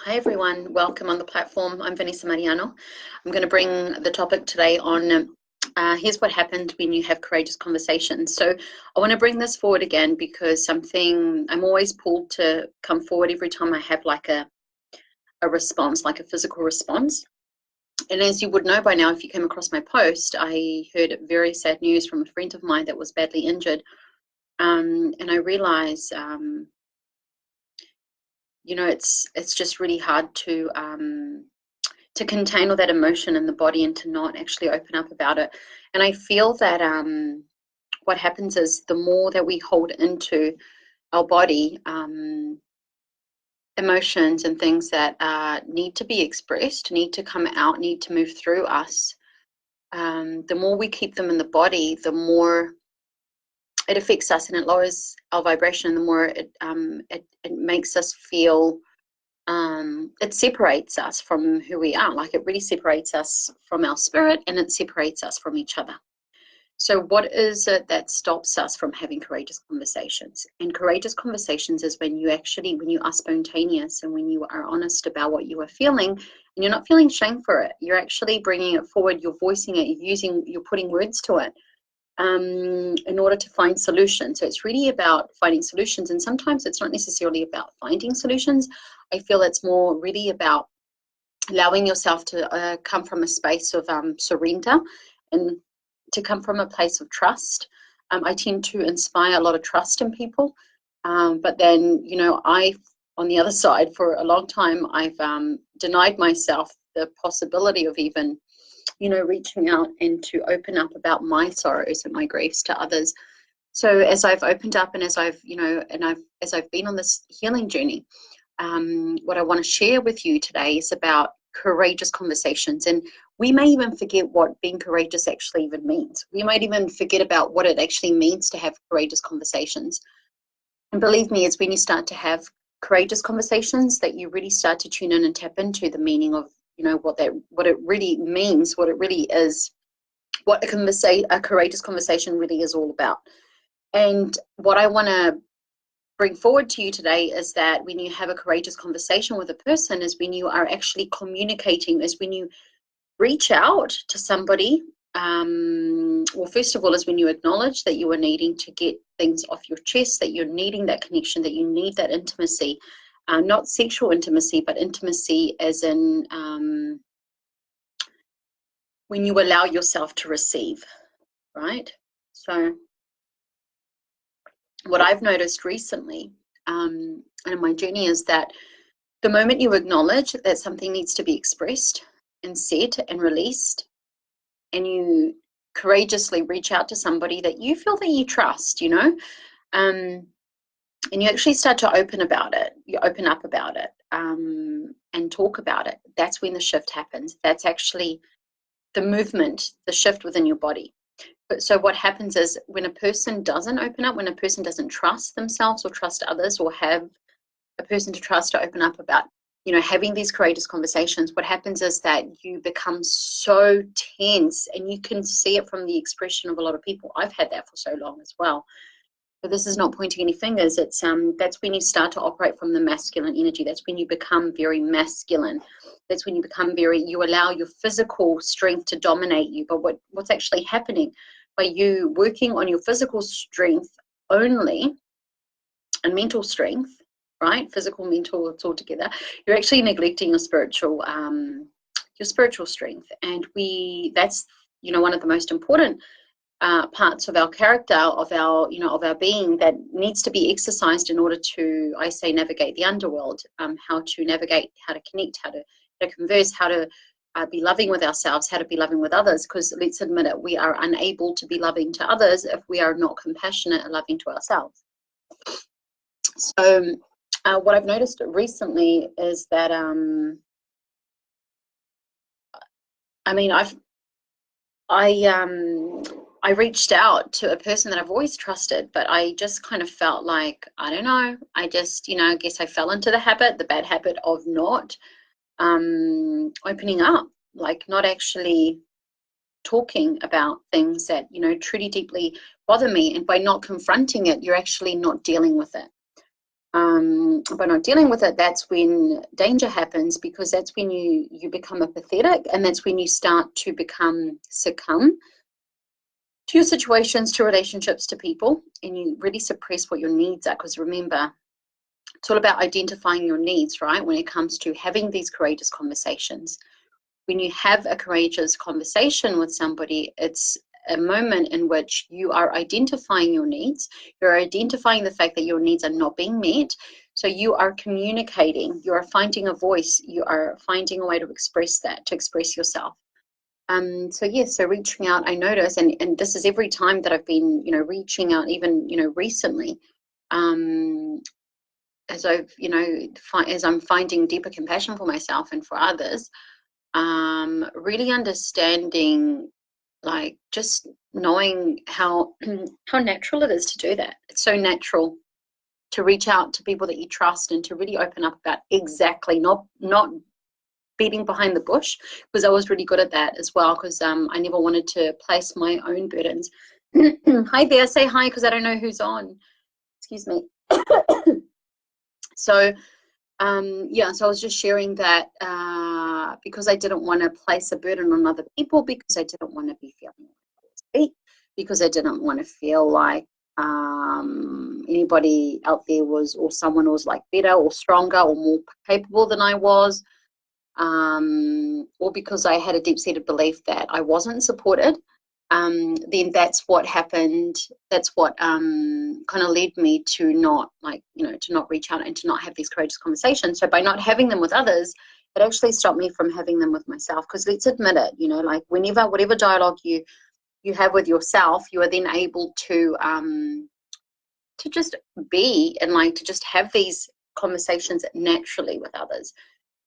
Hi everyone, welcome on the platform. I'm Vanessa Mariano. I'm going to bring the topic today on here's what happens when you have courageous conversations. So I want to bring this forward again because something I'm always pulled to come forward every time I have like a response, like a physical response. And as you would know by now, if you came across my post, I heard very sad news from a friend of mine that was badly injured. And I realized it's just really hard to contain all that emotion in the body and to not actually open up about it. And I feel that what happens is the more that we hold into our body emotions and things that need to be expressed, need to come out, need to move through us, the more we keep them in the body, the more it affects us and it lowers our vibration. The more it makes us feel it separates us from who we are. Like it really separates us from our spirit and it separates us from each other. So what is it that stops us from having courageous conversations? And courageous conversations is when you are spontaneous and when you are honest about what you are feeling and you're not feeling shame for it. You're actually bringing it forward, you're voicing it, you're putting words to it in order to find solutions. So it's really about finding solutions. And sometimes it's not necessarily about finding solutions. I feel it's more really about allowing yourself to come from a space of surrender and to come from a place of trust. I tend to inspire a lot of trust in people. But then, on the other side, for a long time, I've denied myself the possibility of even reaching out and to open up about my sorrows and my griefs to others. So as I've opened up and as I've been on this healing journey, what I want to share with you today is about courageous conversations. And we may even forget what being courageous actually even means. We might even forget about what it actually means to have courageous conversations. And believe me, it's when you start to have courageous conversations that you really start to tune in and tap into the meaning of what it really means, what it really is, what a courageous conversation really is all about. And what I want to bring forward to you today is that when you have a courageous conversation with a person is when you are actually communicating, is when you reach out to somebody. Well, first of all, is when you acknowledge that you are needing to get things off your chest, that you're needing that connection, that you need that intimacy. Not sexual intimacy, but intimacy as in when you allow yourself to receive, right? So what I've noticed recently and in my journey is that the moment you acknowledge that something needs to be expressed and said and released, and you courageously reach out to somebody that you feel that you trust, and you actually start to open up about it, and talk about it, that's when the shift happens. That's actually the movement, the shift within your body. So what happens is when a person doesn't open up, when a person doesn't trust themselves or trust others or have a person to trust to open up about, having these courageous conversations, what happens is that you become so tense, and you can see it from the expression of a lot of people. I've had that for so long as well. But this is not pointing any fingers. It's that's when you start to operate from the masculine energy. That's when you become very masculine. That's when you allow your physical strength to dominate you. But what's actually happening by you working on your physical strength only and mental strength, right? Physical, mental, it's all together. You're actually neglecting your spiritual strength. And that's one of the most important parts of our character, of our being, that needs to be exercised in order to, I say, navigate the underworld. How to navigate, how to connect, how to converse, how to be loving with ourselves, how to be loving with others. Because let's admit it, we are unable to be loving to others if we are not compassionate and loving to ourselves. So what I've noticed recently is that I reached out to a person that I've always trusted, but I just kind of felt like, I don't know, I just, I guess I fell into the bad habit of not opening up, like not actually talking about things that, truly deeply bother me. And by not confronting it, you're actually not dealing with it. by not dealing with it, that's when danger happens, because that's when you become apathetic, and that's when you start to succumb to your situations, to relationships, to people, and you really suppress what your needs are. Because remember, it's all about identifying your needs, right? When it comes to having these courageous conversations. When you have a courageous conversation with somebody, it's a moment in which you are identifying your needs. You're identifying the fact that your needs are not being met. So you are communicating, you are finding a voice, you are finding a way to express that, to express yourself. So yes, so reaching out, I notice, and this is every time that I've been, reaching out, even, recently, as I've, as I'm finding deeper compassion for myself and for others, really understanding, like, just knowing how how natural it is to do that. It's so natural to reach out to people that you trust and to really open up about exactly, not beating behind the bush, because I was really good at that as well, because I never wanted to place my own burdens. Hi there, say hi, because I don't know who's on. Excuse me. So yeah, so I was just sharing that because I didn't want to place a burden on other people, because I didn't want to be feeling weak, because I didn't want to feel like anybody out there was, or someone was like better or stronger or more capable than I was, or because I had a deep-seated belief that I wasn't supported. Then that's what happened. That's what kind of led me to not, to not reach out and to not have these courageous conversations. So by not having them with others, it actually stopped me from having them with myself. Because let's admit it, like whatever dialogue you have with yourself, you are then able to just be, and like to just have these conversations naturally with others.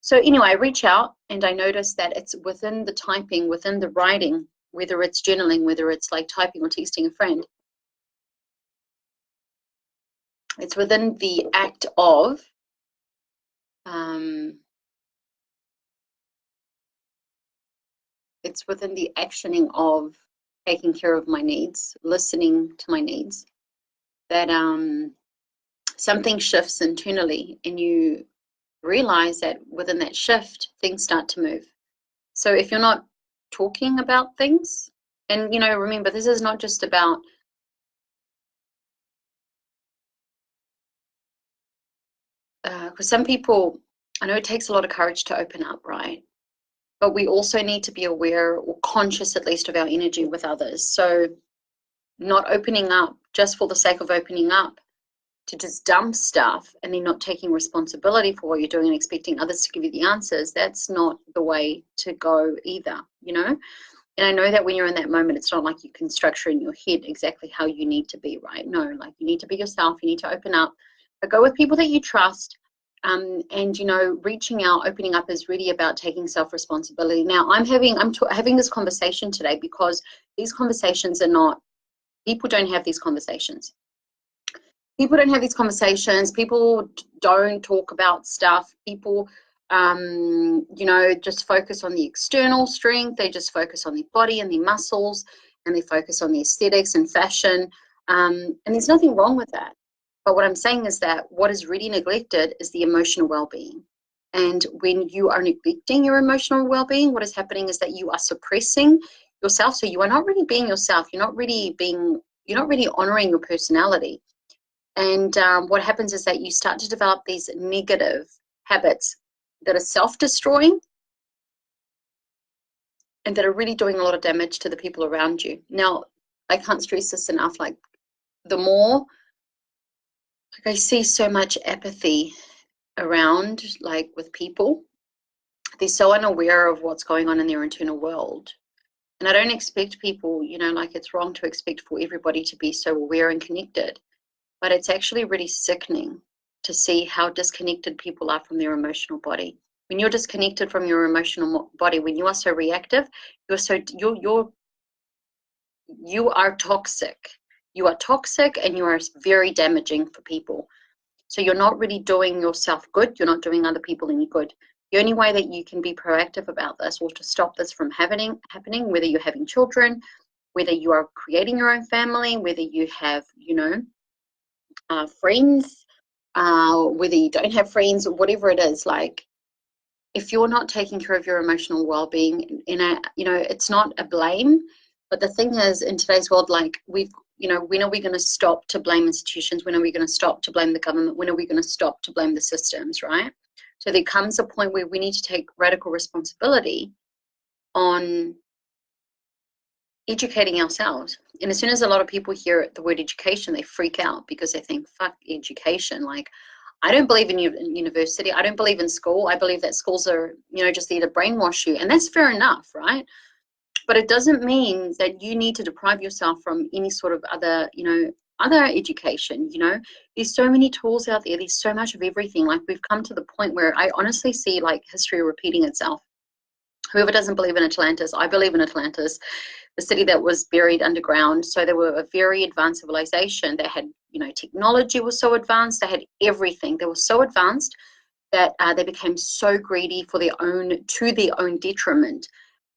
So anyway, I reach out and I notice that it's within the typing, within the writing, whether it's journaling, whether it's like typing or texting a friend. It's within the act of it's within the actioning of taking care of my needs, listening to my needs, that something shifts internally, and you realize that within that shift, things start to move. So if you're not talking about things, and remember, this is not just about because some people, I know it takes a lot of courage to open up, right? But we also need to be aware, or conscious at least, of our energy with others. So not opening up just for the sake of opening up, to just dump stuff and then not taking responsibility for what you're doing and expecting others to give you the answers, that's not the way to go either, And I know that when you're in that moment, it's not like you can structure in your head exactly how you need to be, right? No, like, you need to be yourself, you need to open up, but go with people that you trust. And reaching out, opening up is really about taking self-responsibility. Now, I'm having this conversation today because these conversations are not, people don't have these conversations. People don't have these conversations. People don't talk about stuff. People, just focus on the external strength. They just focus on their body and their muscles, and they focus on the aesthetics and fashion. And there's nothing wrong with that. But what I'm saying is that what is really neglected is the emotional well-being. And when you are neglecting your emotional well-being, what is happening is that you are suppressing yourself. So you are not really being yourself. You're not really honoring your personality. And what happens is that you start to develop these negative habits that are self-destroying and that are really doing a lot of damage to the people around you. Now, I can't stress this enough. Like, the more, like, I see so much apathy around, like, with people. They're so unaware of what's going on in their internal world. And I don't expect people, like, it's wrong to expect for everybody to be so aware and connected. But it's actually really sickening to see how disconnected people are from their emotional body. When you're disconnected from your emotional body, when you are so reactive, you are toxic. You are toxic, and you are very damaging for people. So you're not really doing yourself good. You're not doing other people any good. The only way that you can be proactive about this, or to stop this from happening, whether you're having children, whether you are creating your own family, whether you have, friends, whether you don't have friends or whatever it is, like, if you're not taking care of your emotional well-being, it's not a blame, but the thing is, in today's world, like, when are we going to stop to blame institutions? When are we going to stop to blame the government? When are we going to stop to blame the systems, right? So there comes a point where we need to take radical responsibility on educating ourselves. And as soon as a lot of people hear the word education, they freak out because they think, fuck education. Like, I don't believe in university. I don't believe in school. I believe that schools are, just there to brainwash you. And that's fair enough, right? But it doesn't mean that you need to deprive yourself from any sort of other, other education. There's so many tools out there. There's so much of everything. Like, we've come to the point where I honestly see, like, history repeating itself. Whoever doesn't believe in Atlantis, I believe in Atlantis, the city that was buried underground. So they were a very advanced civilization. They had, technology was so advanced. They had everything. They were so advanced that they became so greedy to their own detriment.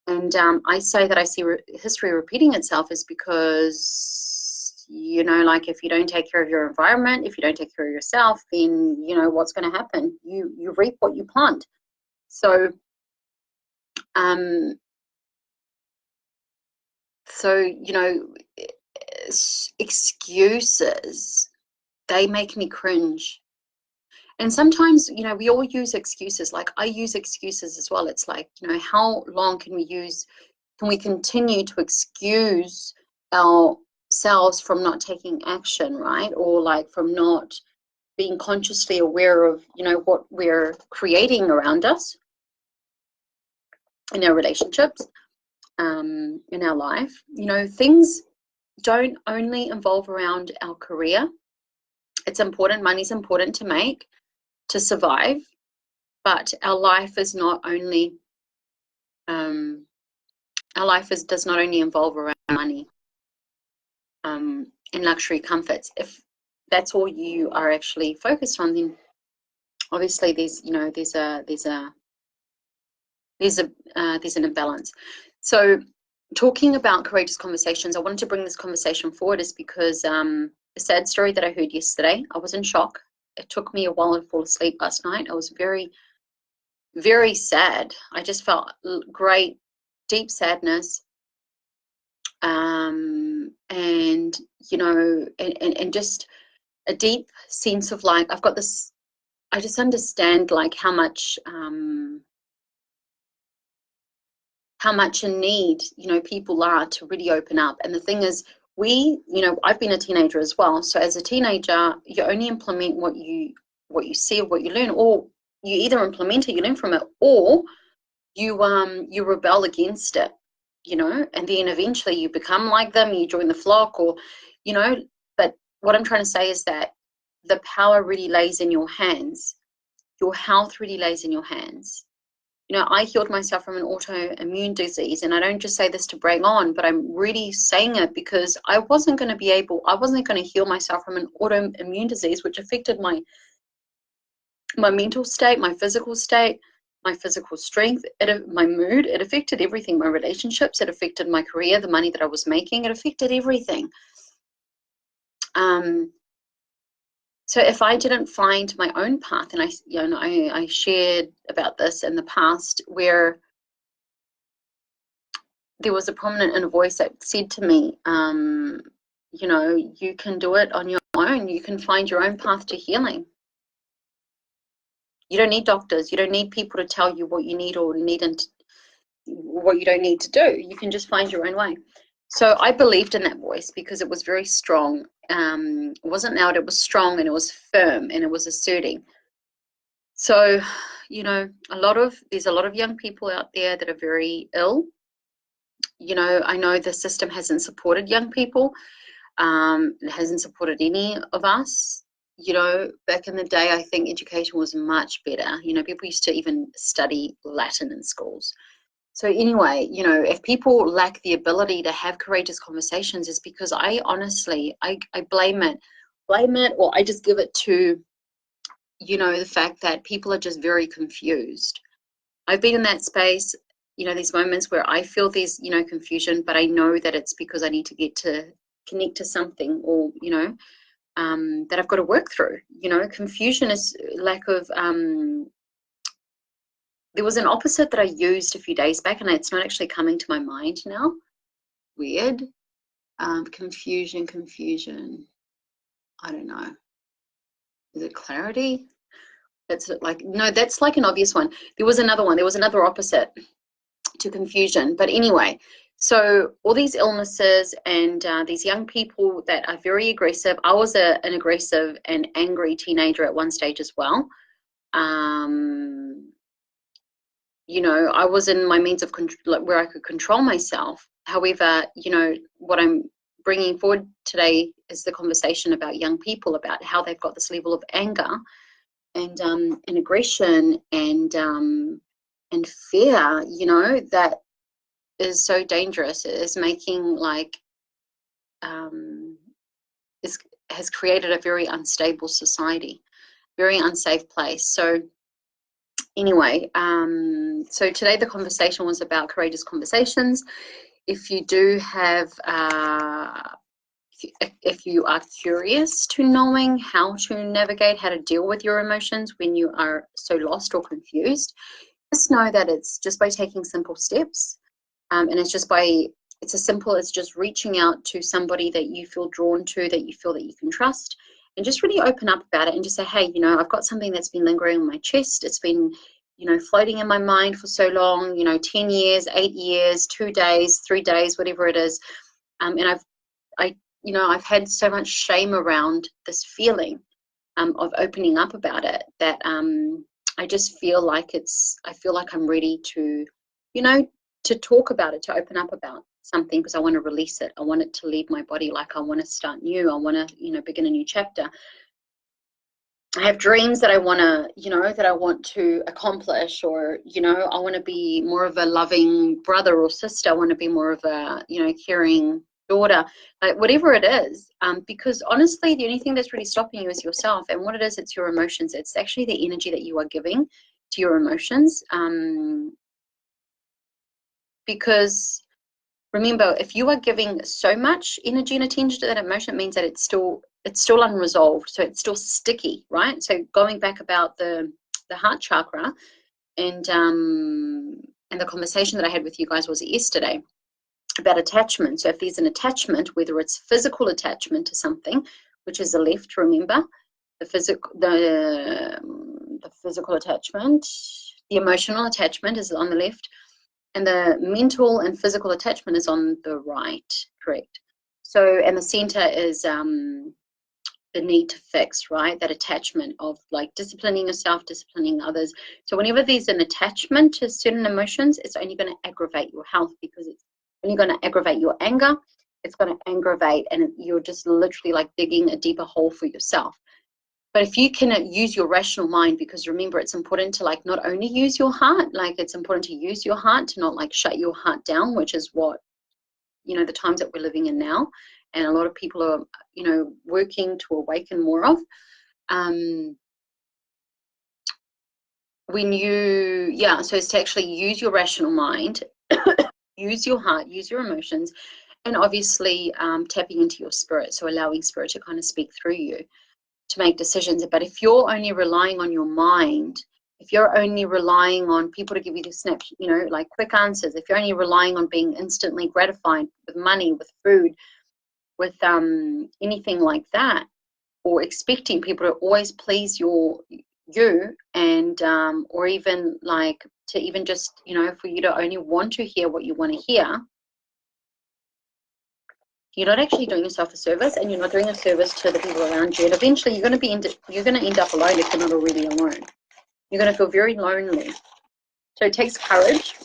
And I say that I see history repeating itself is because, like, if you don't take care of your environment, if you don't take care of yourself, then, what's going to happen? You reap what you plant. So, excuses, they make me cringe. And sometimes, we all use excuses. Like, I use excuses as well. It's like, how long can we continue to excuse ourselves from not taking action, right? Or like from not being consciously aware of, what we're creating around us in our relationships, in our life. Things don't only involve around our career. It's important. Money's important to make, to survive, but our life is not only does not only involve around money and luxury comforts. If that's all you are actually focused on, then obviously there's an imbalance. So, talking about courageous conversations, I wanted to bring this conversation forward is because a sad story that I heard yesterday. I was in shock. It took me a while to fall asleep last night. I was very, very sad. I just felt great, deep sadness, and and just a deep sense of, like, I've got this. I just understand, like, how much in need people are to really open up. And the thing is, I've been a teenager as well. So as a teenager, you only implement what you see or what you learn, or you either implement it, you learn from it, or you rebel against it, and then eventually you become like them, you join the flock, or but what I'm trying to say is that the power really lays in your hands. Your health really lays in your hands. I healed myself from an autoimmune disease, and I don't just say this to brag on, but I'm really saying it because I wasn't going to heal myself from an autoimmune disease, which affected my mental state, my physical state, my physical strength, my mood. It affected everything, my relationships, it affected my career, the money that I was making, it affected everything. So if I didn't find my own path, and I shared about this in the past, where there was a prominent inner voice that said to me, you can do it on your own. You can find your own path to healing. You don't need doctors. You don't need people to tell you what you need or what you don't need to do. You can just find your own way. So I believed in that voice because it was very strong. It wasn't loud, it was strong, and it was firm, and it was asserting. So, there's a lot of young people out there that are very ill. I know the system hasn't supported young people. It hasn't supported any of us. Back in the day, I think education was much better. People used to even study Latin in schools. So anyway, if people lack the ability to have courageous conversations, is because I honestly blame it, or I just give it to, the fact that people are just very confused. I've been in that space, these moments where I feel there's, confusion, but I know that it's because I need to get to connect to something, or, that I've got to work through. You know, confusion is lack of, there was an opposite that I used a few days back, and it's not actually coming to my mind now. Weird. Confusion. I don't know. Is it clarity? That's like, no, that's like an obvious one. There was another one. There was another opposite to confusion. But anyway, so all these illnesses and these young people that are very aggressive. I was an aggressive and angry teenager at one stage as well. You know, I was in my means of where I could control myself. However, you know, what I'm bringing forward today is the conversation about young people, about how they've got this level of anger and aggression and fear, you know, that is so dangerous. It is making like has created a very unstable society, very unsafe place. So anyway, so today the conversation was about courageous conversations. If you do have, if you are curious to knowing how to navigate, how to deal with your emotions when you are so lost or confused, just know that it's just by taking simple steps, and it's as simple as just reaching out to somebody that you feel drawn to, that you feel that you can trust, and just really open up about it and just say, hey, you know, I've got something that's been lingering on my chest. It's been, you know, floating in my mind for so long, you know, 10 years, 8 years, 2 days, 3 days, whatever it is. And I've had so much shame around this feeling of opening up about it that I just feel like I'm ready to, you know, to talk about it, to open up about something, because I want to release it. I want it to leave my body. Like I want to start new. I want to, you know, begin a new chapter. I have dreams that I want to, you know, that I want to accomplish, or, you know, I want to be more of a loving brother or sister. I want to be more of a, you know, caring daughter, like whatever it is. Because honestly, the only thing that's really stopping you is yourself. And what it is, it's your emotions. It's actually the energy that you are giving to your emotions. Because remember, if you are giving so much energy and attention to that emotion, it means that it's still unresolved, so it's still sticky, right? So going back about the heart chakra and the conversation that I had with you guys was yesterday about attachment. So if there's an attachment, whether it's physical attachment to something, which is the left, remember, the physical attachment, the emotional attachment is on the left, and the mental and physical attachment is on the right, correct? So, and the center is the need to fix, right? That attachment of like disciplining yourself, disciplining others. So whenever there's an attachment to certain emotions, it's only going to aggravate your health, because it's only going to aggravate your anger. It's going to aggravate, and you're just literally like digging a deeper hole for yourself. But if you can use your rational mind, because remember, it's important to like not only use your heart, like it's important to use your heart, to not like shut your heart down, which is what, you know, the times that we're living in now, and a lot of people are, you know, working to awaken more of. When you, yeah, so it's to actually use your rational mind, use your heart, use your emotions, and obviously tapping into your spirit, so allowing spirit to kind of speak through you to make decisions. But if you're only relying on your mind, if you're only relying on people to give you the snap, you know, like quick answers, if you're only relying on being instantly gratified with money, with food, with anything like that, or expecting people to always please you, and or even like to even just, you know, for you to only want to hear what you want to hear, you're not actually doing yourself a service, and you're not doing a service to the people around you. And eventually you're going to end up alone if you're not already alone. You're going to feel very lonely. So it takes courage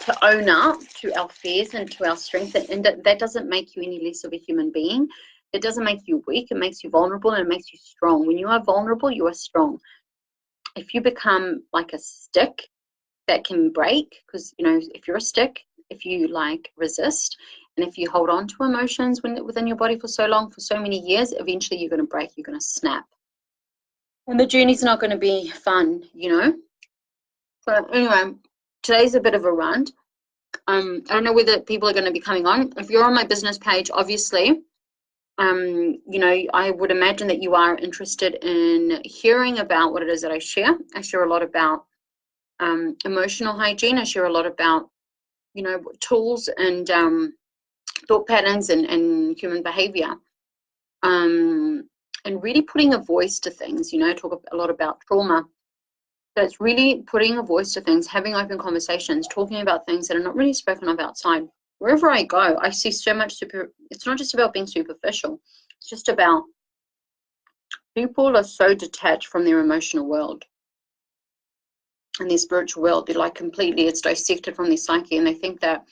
to own up to our fears and to our strength, and that doesn't make you any less of a human being. It doesn't make you weak. It makes you vulnerable, and it makes you strong. When you are vulnerable, you are strong. If you become like a stick that can break, because, you know, if you're a stick, if you like resist, and if you hold on to emotions within your body for so long, for so many years, eventually you're going to break, you're going to snap. And the journey's not going to be fun, you know. So anyway, today's a bit of a rant. I don't know whether people are going to be coming on. If you're on my business page, obviously, You know, I would imagine that you are interested in hearing about what it is that I share. I share a lot about emotional hygiene. I share a lot about, you know, tools and thought patterns and human behavior. And really putting a voice to things. You know, I talk a lot about trauma. So it's really putting a voice to things, having open conversations, talking about things that are not really spoken of outside. Wherever I go, I see so much it's not just about being superficial. It's just about people are so detached from their emotional world and their spiritual world. They're like completely, it's dissected from their psyche, and they think that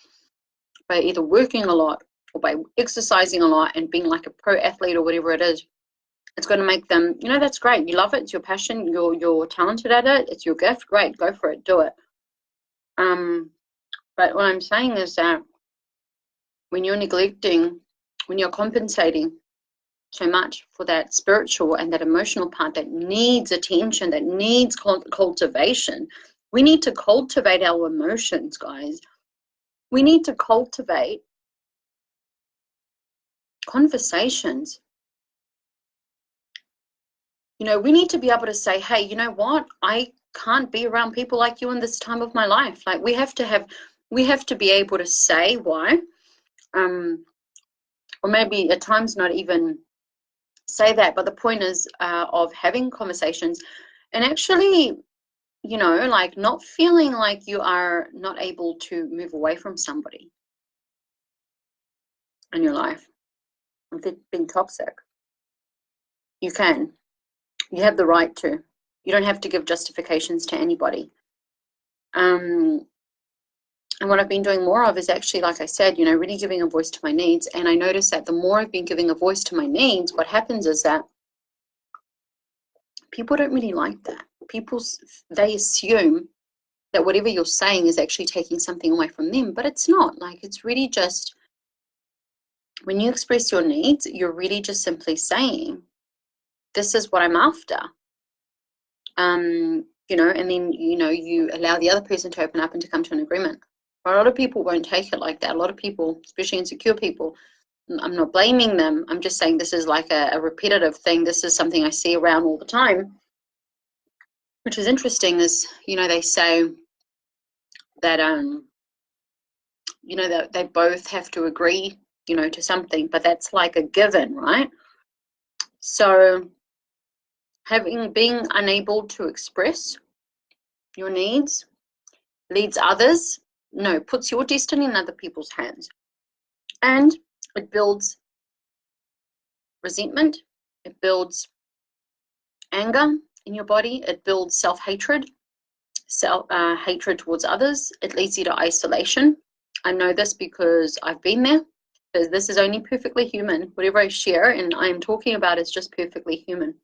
by either working a lot or by exercising a lot and being like a pro athlete or whatever it is, it's going to make them, you know, that's great. You love it. It's your passion. You're talented at it. It's your gift. Great. Go for it. Do it. But what I'm saying is that when you're neglecting, when you're compensating so much for that spiritual and that emotional part that needs attention, that needs cultivation, we need to cultivate our emotions, guys. We need to cultivate conversations. You know, we need to be able to say, hey, you know what? I can't be around people like you in this time of my life. Like we have to be able to say why. Or maybe at times not even say that, but the point is of having conversations and actually, you know, like not feeling like you are not able to move away from somebody in your life if they're being toxic. You can. You have the right to. You don't have to give justifications to anybody. And what I've been doing more of is actually, like I said, you know, really giving a voice to my needs. And I notice that the more I've been giving a voice to my needs, what happens is that people don't really like that. They assume that whatever you're saying is actually taking something away from them, but it's not. Like, it's really just, when you express your needs, you're really just simply saying, this is what I'm after. You know, and then, you know, you allow the other person to open up and to come to an agreement. But a lot of people won't take it like that. A lot of people, especially insecure people, I'm not blaming them. I'm just saying this is like a repetitive thing. This is something I see around all the time, which is interesting is, you know, they say that, you know, that they both have to agree, you know, to something, but that's like a given, right? So being unable to express your needs puts your destiny in other people's hands. And it builds resentment, it builds anger in your body, it builds self-hatred, hatred towards others. It leads you to isolation. I know this because I've been there. Because this is only perfectly human. Whatever I share and I'm talking about is just perfectly human.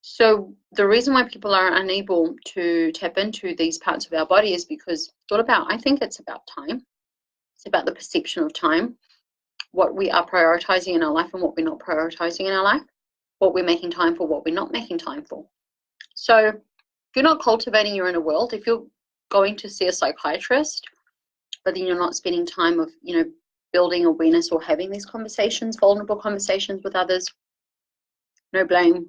So the reason why people are unable to tap into these parts of our body is because I think it's about time. It's about the perception of time, what we are prioritizing in our life and what we're not prioritizing in our life, what we're making time for, what we're not making time for. So if you're not cultivating your inner world, if you're going to see a psychiatrist, but then you're not spending time of, you know, building awareness or having these conversations, vulnerable conversations with others, no blame.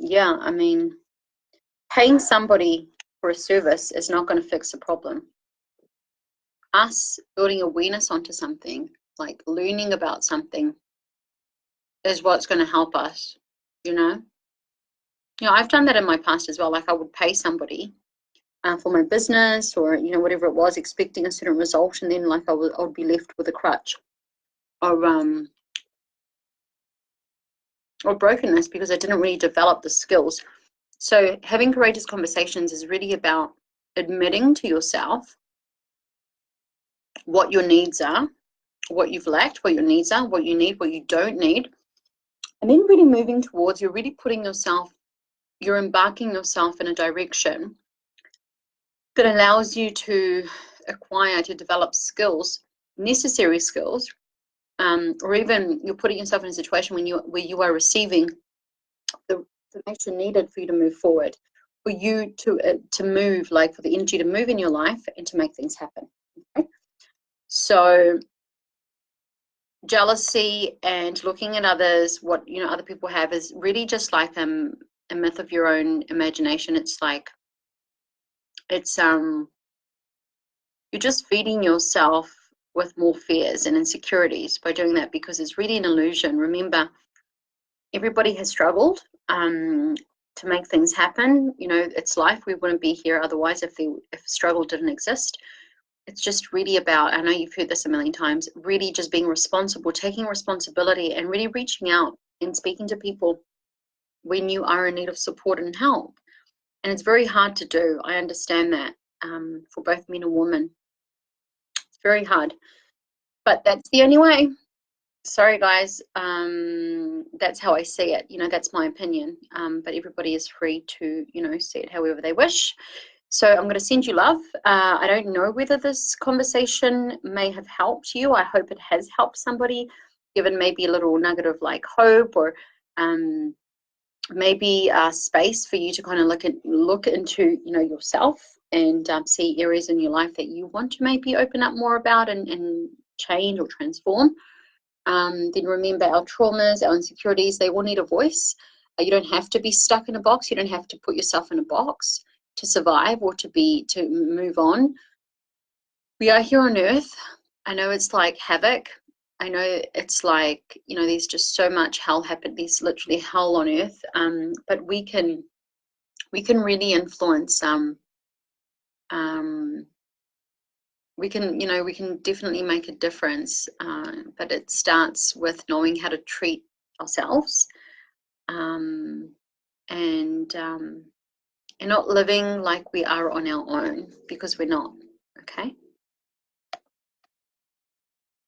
Yeah, I mean, paying somebody for a service is not going to fix the problem. Us building awareness onto something, like learning about something, is what's going to help us, you know? You know, I've done that in my past as well. Like I would pay somebody for my business or, you know, whatever it was, expecting a certain result, and then like I would be left with a crutch or brokenness because I didn't really develop the skills. So having courageous conversations is really about admitting to yourself what your needs are, what you've lacked, what your needs are, what you need, what you don't need, and then really moving towards, you're embarking yourself in a direction that allows you to to develop skills, necessary skills, or even you're putting yourself in a situation where you are receiving the information needed for you to move forward, for you to move, like for the energy to move in your life and to make things happen. Okay? So jealousy and looking at others, what other people have, is really just like a myth of your own imagination. It's like you're just feeding yourself with more fears and insecurities by doing that, because it's really an illusion. Remember, everybody has struggled to make things happen. It's life. We wouldn't be here otherwise if struggle didn't exist. It's just really about, I know you've heard this a million times, really just being responsible, taking responsibility, and really reaching out and speaking to people when you are in need of support and help. And it's very hard to do. I understand that, for both men and women. It's very hard, but that's the only way. Sorry, guys. That's how I see it. That's my opinion. But everybody is free to, see it however they wish. So I'm going to send you love. I don't know whether this conversation may have helped you. I hope it has helped somebody, given maybe a little nugget of like hope, or maybe space for you to kind of look into, yourself, and see areas in your life that you want to maybe open up more about and change or transform. Then remember, our traumas, our insecurities, they all need a voice. You don't have to be stuck in a box. You don't have to put yourself in a box to survive or to move on. We are here on earth. I know it's like havoc. I know it's like, there's just so much hell happened. There's literally hell on earth. But we can really influence. We can definitely make a difference. But it starts with knowing how to treat ourselves, and not living like we are on our own, because we're not. Okay.